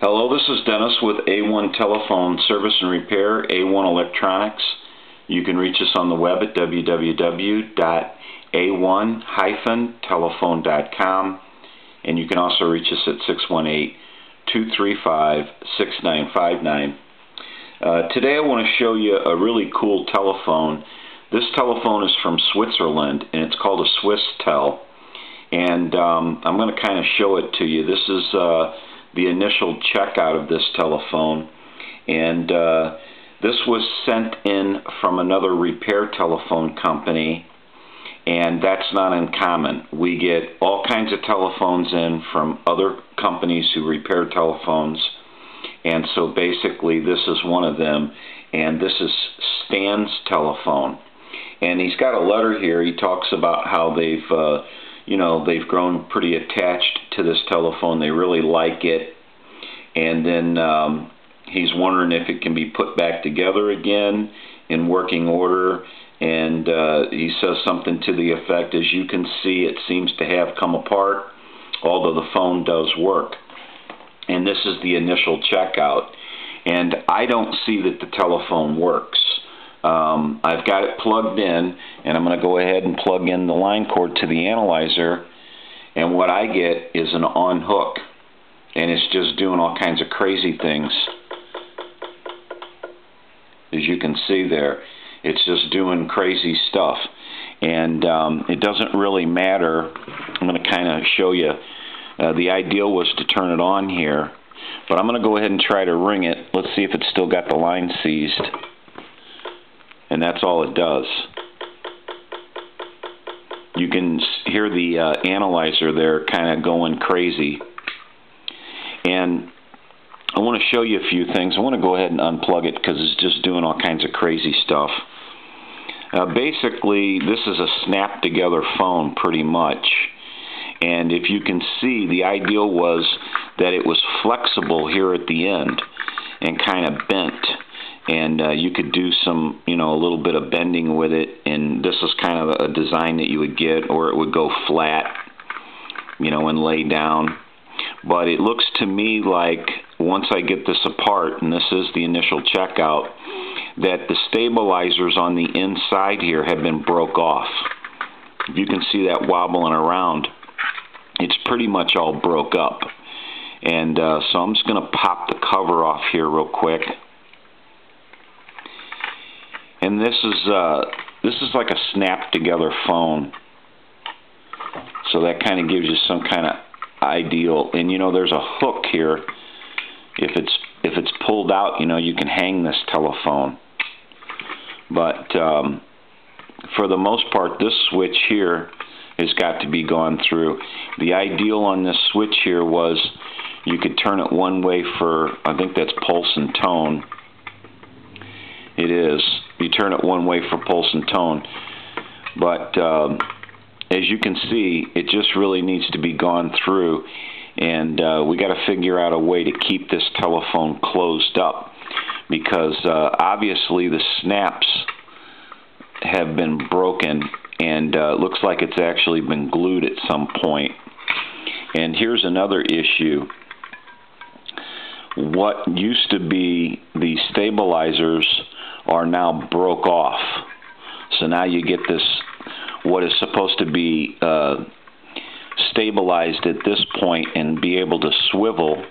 Hello, this is Dennis with A1 Telephone Service and Repair, A1 Electronics. You can reach us on the web at www.a1-telephone.com, and you can also reach us at 618-235-6959. Today I want to show you a really cool telephone. This telephone is from Switzerland, and it's called a Swisstel. And I'm going to kind of show it to you. This is the initial checkout of this telephone, and this was sent in from another repair telephone company, and that's not uncommon. We get all kinds of telephones in from other companies who repair telephones, and so basically this is one of them, and this is Stan's telephone. And he's got a letter here. He talks about how they've grown pretty attached to this telephone. They really like it. And then he's wondering if it can be put back together again in working order. And he says something to the effect, as you can see, it seems to have come apart, although the phone does work. And this is the initial checkout. And I don't see that the telephone works. I've got it plugged in, and I'm going to go ahead and plug in the line cord to the analyzer, and what I get is an on hook, and it's just doing all kinds of crazy things. As you can see there, it's just doing crazy stuff, and it doesn't really matter. I'm going to kind of show you. The ideal was to turn it on here, but I'm going to go ahead and try to ring it. Let's see if it's still got the line seized. And that's all it does. You can hear the analyzer there kind of going crazy. And I want to show you a few things. I want to go ahead and unplug it because it's just doing all kinds of crazy stuff. Basically, this is a snap-together phone pretty much. And if you can see, the ideal was that it was flexible here at the end and kind of bent. And you could do some, a little bit of bending with it, and this is kind of a design that you would get, or it would go flat, and lay down. But it looks to me like once I get this apart, and this is the initial checkout, that the stabilizers on the inside here have been broke off. If you can see that wobbling around, it's pretty much all broke up. And so I'm just going to pop the cover off here real quick. And this is like a snap-together phone, so that kind of gives you some kind of ideal. And there's a hook here. If it's pulled out, you can hang this telephone. But for the most part, this switch here has got to be gone through. The ideal on this switch here was you could turn it one way for, I think that's pulse and tone. It is. You turn it one way for pulse and tone, but as you can see, it just really needs to be gone through, and we got to figure out a way to keep this telephone closed up, because obviously the snaps have been broken, and it looks like it's actually been glued at some point. And here's another issue. What used to be the stabilizers are now broke off. So now you get this, what is supposed to be stabilized at this point and be able to swivel,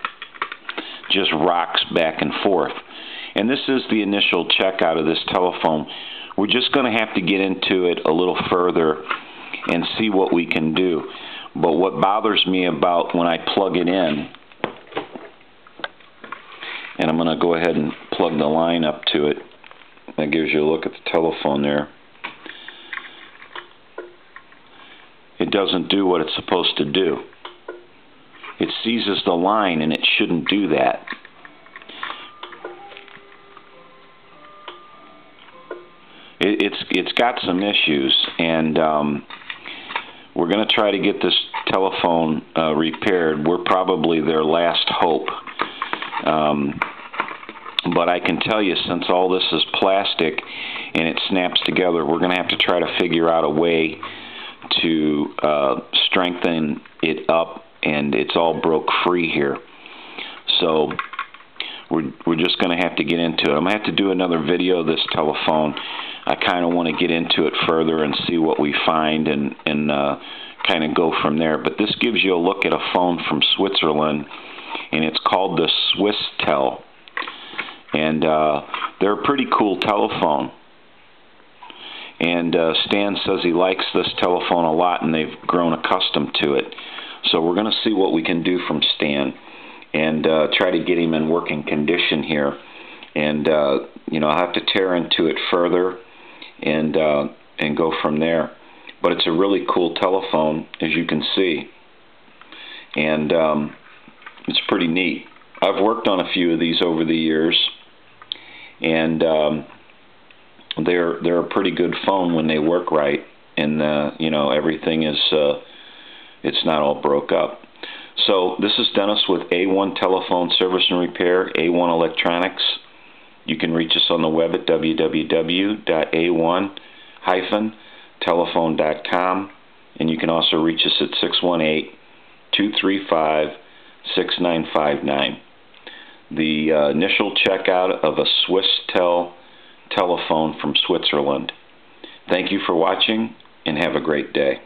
just rocks back and forth. And this is the initial checkout of this telephone. We're just going to have to get into it a little further and see what we can do. But what bothers me about when I plug it in, and I'm going to go ahead and plug the line up to it. That gives you a look at the telephone there. It doesn't do what it's supposed to do. It seizes the line, and it shouldn't do that. It's got some issues, and we're going to try to get this telephone repaired. We're probably their last hope. But I can tell you, since all this is plastic and it snaps together, we're going to have to try to figure out a way to strengthen it up, and it's all broke free here. So we're just going to have to get into it. I'm going to have to do another video of this telephone. I kind of want to get into it further and see what we find and kind of go from there. But this gives you a look at a phone from Switzerland, and it's called the Swisstel. And they're a pretty cool telephone. And Stan says he likes this telephone a lot, and they've grown accustomed to it. So we're going to see what we can do from Stan and try to get him in working condition here. And you know, I'll have to tear into it further and go from there. But it's a really cool telephone, as you can see, and it's pretty neat. I've worked on a few of these over the years, and they're a pretty good phone when they work right, and you know, everything is it's not all broke up. So this is Dennis with A1 Telephone Service and Repair, A1 Electronics. You can reach us on the web at www.a1-telephone.com, and you can also reach us at 618-235-6959. The initial checkout of a Swisstel telephone from Switzerland. Thank you for watching, and have a great day.